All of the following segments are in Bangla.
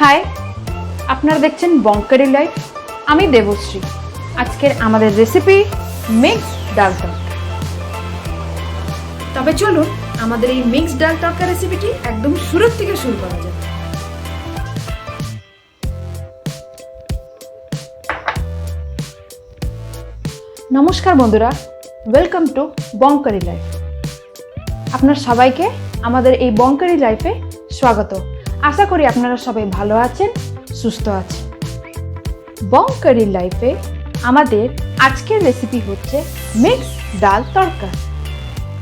হাই, আপনারা দেখছেন বং কারি লাইফ। আমি দেবশ্রী। আজকের আমাদের রেসিপি মিক্স ডাল তড়কা। তবে চলুন আমাদের এই মিক্স ডাল তড়কা রেসিপিটি একদম শুরু থেকে শুরু করা যাক। নমস্কার বন্ধুরা, welcome to Bong curry life. আপনার সবাইকে আমাদের এই বং কারি লাইফে স্বাগত। আশা করি আপনারা সবাই ভালো আছেন, সুস্থ আছেন। বং কারি লাইফে আমাদের আজকের রেসিপি হচ্ছে মিক্স ডাল তড়কা।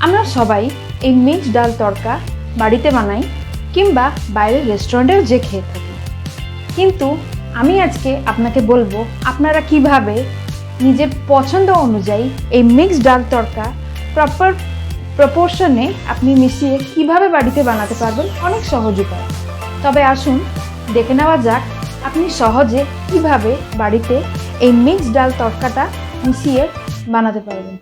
আমরা সবাই এই মিক্স ডাল তড়কা বাড়িতে বানাই কিংবা বাইরের রেস্টুরেন্টেও যে খেয়ে থাকি, কিন্তু আমি আজকে আপনাকে বলবো আপনারা কিভাবে নিজের পছন্দ অনুযায়ী এই মিক্স ডাল তড়কা প্রপার প্রপোর্শনে আপনি মিশিয়ে কিভাবে বাড়িতে বানাতে পারবেন অনেক সহজ উপায়। তবে আসুন দেখে নেওয়া যাক আপনি সহজে কিভাবে বাড়িতে এই মিক্স ডাল তড়কাটা মিশিয়ে বানাতে পারবেন।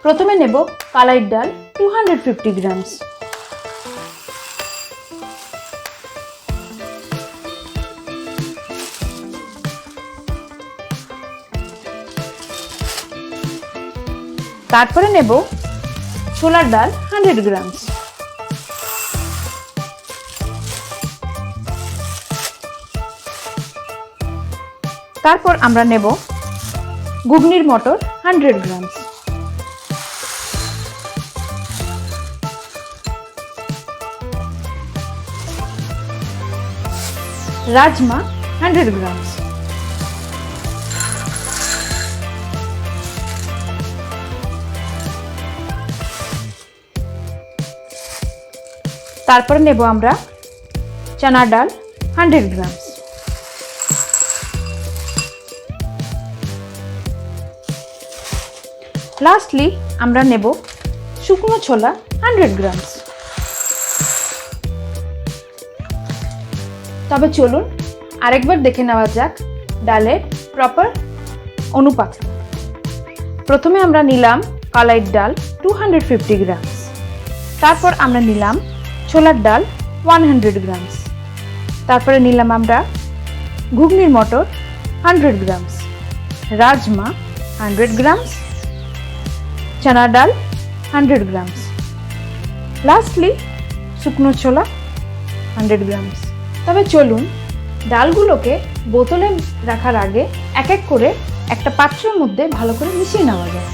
প্রথমে নেব কালাইয়ের ডাল 250 গ্রামস। তারপরে নেব ছোলার ডাল 100 গ্রামস। তারপর আমরা নেব ঘুগনির মটর 100 গ্রামস। রাজমা 100 গ্রামস। তারপরে নেব আমরা চানা ডাল 100 গ্রামস। লাস্টলি আমরা নেব শুকনো ছোলা 100 গ্রামস। তবে চলুন আরেকবার দেখে নেওয়া যাক ডালের প্রপার অনুপাত। প্রথমে আমরা নিলাম কালাইয়ের ডাল 250 গ্রামস। তারপর আমরা নিলাম ছোলার ডাল 100 গ্রামস। তারপরে নিলাম আমরা ঘুগনির মটর 100 গ্রামস, রাজমা 100 গ্রামস, চানা ডাল 100 গ্রামস, লাস্টলি শুকনো ছোলা 100 গ্রামস। তবে চলুন ডালগুলোকে বোতলে রাখার আগে এক এক করে একটা পাত্রের মধ্যে ভালো করে মিশিয়ে নেওয়া যায়।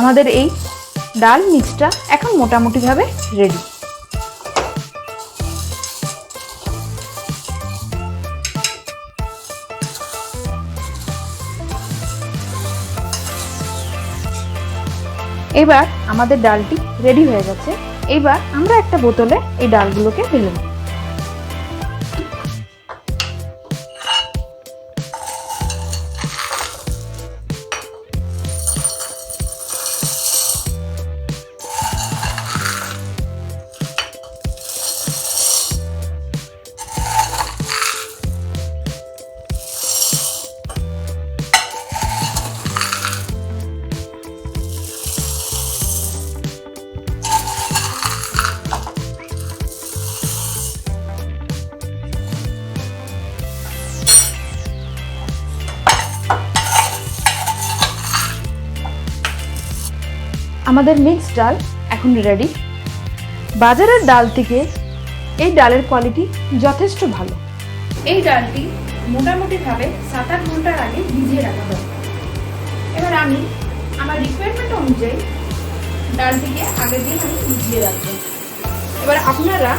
আমাদের এই ডাল মিক্সটা এখন মোটামুটিভাবে রেডি। এবার আমাদের ডালটি রেডি হয়ে গেছে। এবার আমরা একটা বোতলে এই ডালগুলোকে ঢেলে নেব। আমাদের মিক্স ডাল এখন রেডি। বাজারের ডাল থেকে এই ডালের কোয়ালিটি যথেষ্ট ভালো। এই ডালটি মোটামুটিভাবে 7-8 ঘন্টার আগে ভিজিয়ে রাখা দরকার। এবার আমি আমার রিকোয়ারমেন্ট অনুযায়ী ডালটিকে আগের দিন আমি ভিজিয়ে রাখবো। এবার আপনারা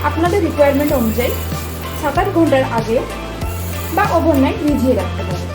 আপনাদের রিকোয়ারমেন্ট অনুযায়ী 7-8 ঘন্টার আগে বা ওভারনাইট ভিজিয়ে রাখতে পারেন।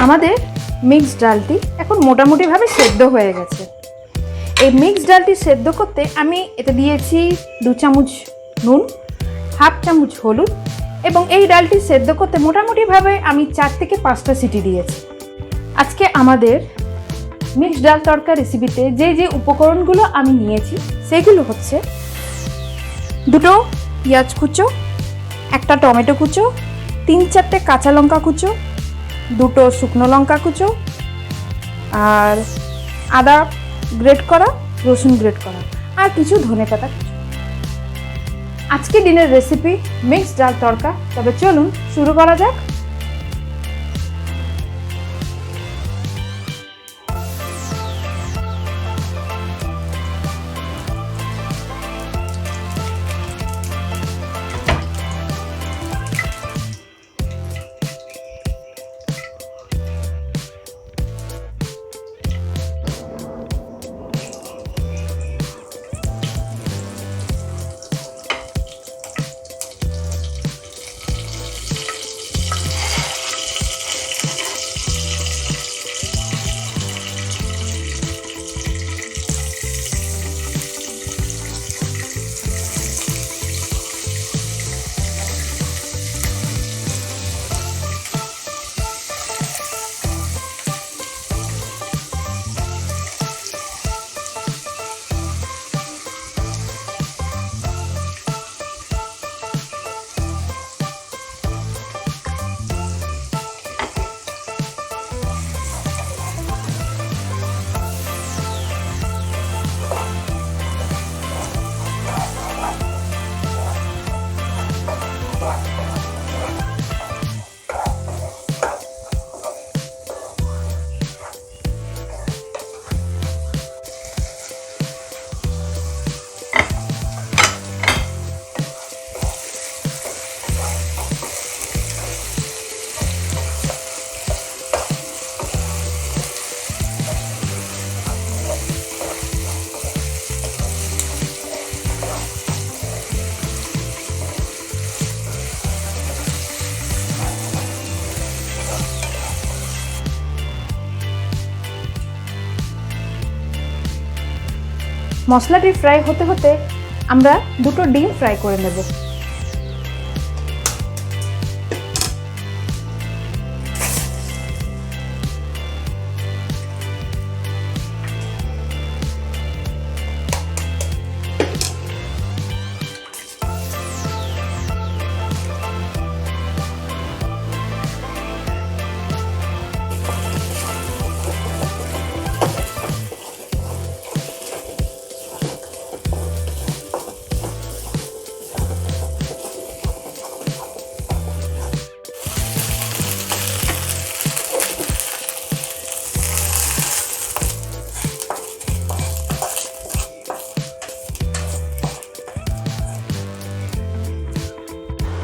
আমাদের মিক্সড ডালটি এখন মোটামুটিভাবে সেদ্ধ হয়ে গেছে। এই মিক্সড ডালটি সেদ্ধ করতে আমি এতে দিয়েছি 2 চামচ নুন, 1/2 চামচ হলুদ এবং এই ডালটি সেদ্ধ করতে মোটামুটিভাবে আমি 4 থেকে 5টা সিটি দিয়েছি। আজকে আমাদের মিক্সড ডাল তড়কা রেসিপিতে যে যে উপকরণগুলো আমি নিয়েছি সেগুলো হচ্ছে 2টো পেঁয়াজ কুচো, 1টা টমেটো কুচো, 3-4টে কাঁচা লঙ্কা কুচো, 2টো শুকনো লঙ্কা কুচো আর আদা গ্রেট করা, রসুন গ্রেট করা আর কিছু ধনেপাতা কুচো। আজকে দিনের রেসিপি মিক্সড ডাল তড়কা। তবে চলুন শুরু করা যাক। মশলাটি ফ্রাই হতে হতে আমরা 2টো ডিম ফ্রাই করে নেব।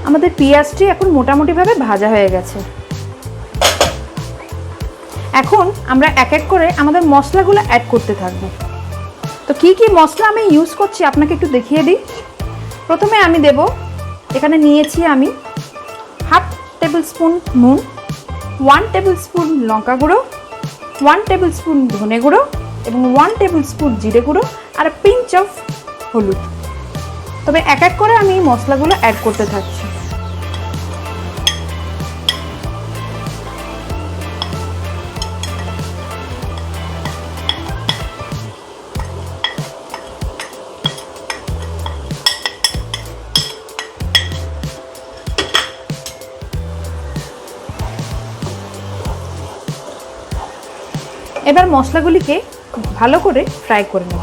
আমাদের পেঁয়াজটি এখন মোটামুটিভাবে ভাজা হয়ে গেছে। এখন আমরা এক এক করে আমাদের মশলাগুলো অ্যাড করতে থাকবো। তো কি কি মশলা আমি ইউজ করছি আপনাকে একটু দেখিয়ে দিই। প্রথমে আমি দেব, এখানে নিয়েছি আমি টেবিল স্পুন নুন, 1 টেবিল স্পুন লঙ্কা গুঁড়ো, 1 টেবিল স্পুন ধনে গুঁড়ো এবং 1 টেবিল স্পুন জিরে গুঁড়ো আর পিঞ্চ অফ হলুদ। তবে এক এক করে আমি মশলাগুলো অ্যাড করতে থাকছি। এবার মশলাগুলিকে ভালো করে ফ্রাই করে নেব।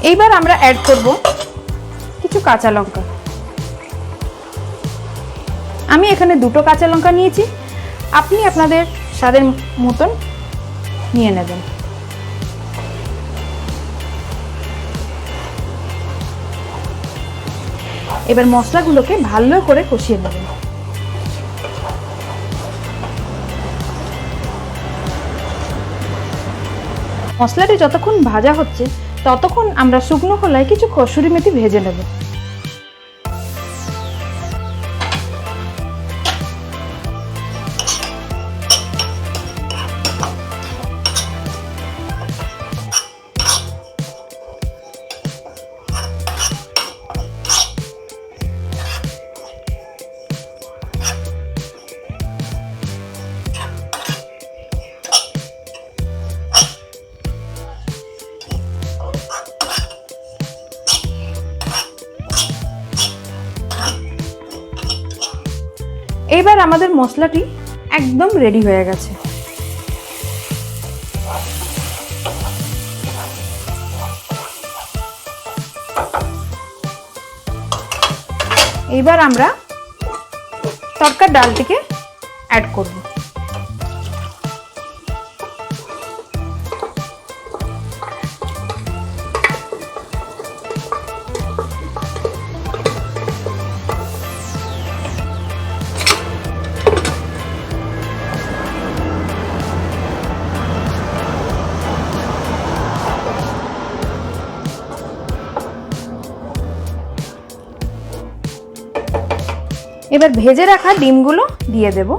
এইবার আমরা অ্যাড করব কিছু কাঁচা লঙ্কা। আমি এখানে 2টো কাঁচা লঙ্কা নিয়েছি, আপনি আপনাদের স্বাদের মতন নিয়ে নেবেন। এবার মশলাগুলোকে ভালো করে কষিয়ে নেবেন। মশলাটি যতক্ষণ ভাজা হচ্ছে ততক্ষণ আমরা শুকনো খোলায় কিছু কসুরি মেথি ভেজে নেব। এবার আমাদের মশলাটি একদম রেডি হয়ে গেছে। এবার আমরা তড়কার ডালটিকে অ্যাড করব। এবার ভেজে রাখা ডিমগুলো দিয়ে দেব।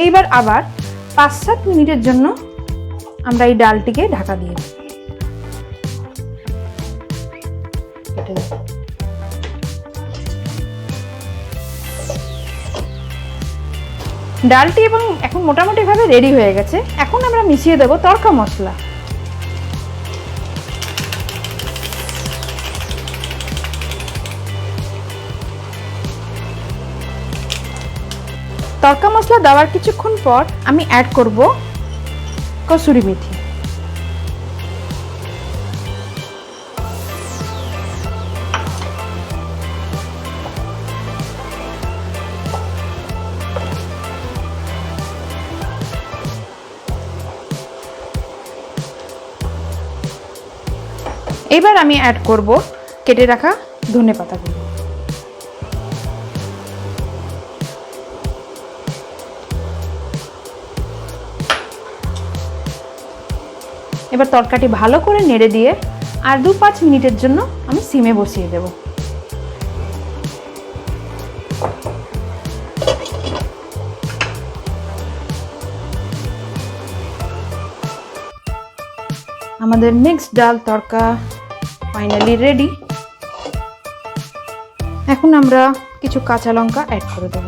এইবার আবার 5-7 মিনিটের জন্য আমরা এই ডালটিকে ঢাকা দিয়ে দেব। ডালটি এবং এখন মোটামুটি ভাবে রেডি হয়ে গেছে। এখন আমরা মিশিয়ে দেব তড়কা মশলা। তড়কা মশলা দেওয়ার কিছুক্ষণ পর আমি অ্যাড করব কসুরি মেথি। এবার আমি অ্যাড করব কেটে রাখা ধনেপাতাগুলো। এবার তরকারিটি ভালো করে নেড়ে দিয়ে আর 2-5 মিনিটের জন্য আমি সিমে বসিয়ে দেব। আমাদের মিক্সড ডাল তড়কা ফাইনালি রেডি। এখন আমরা কিছু কাঁচা লঙ্কা অ্যাড করে দেব।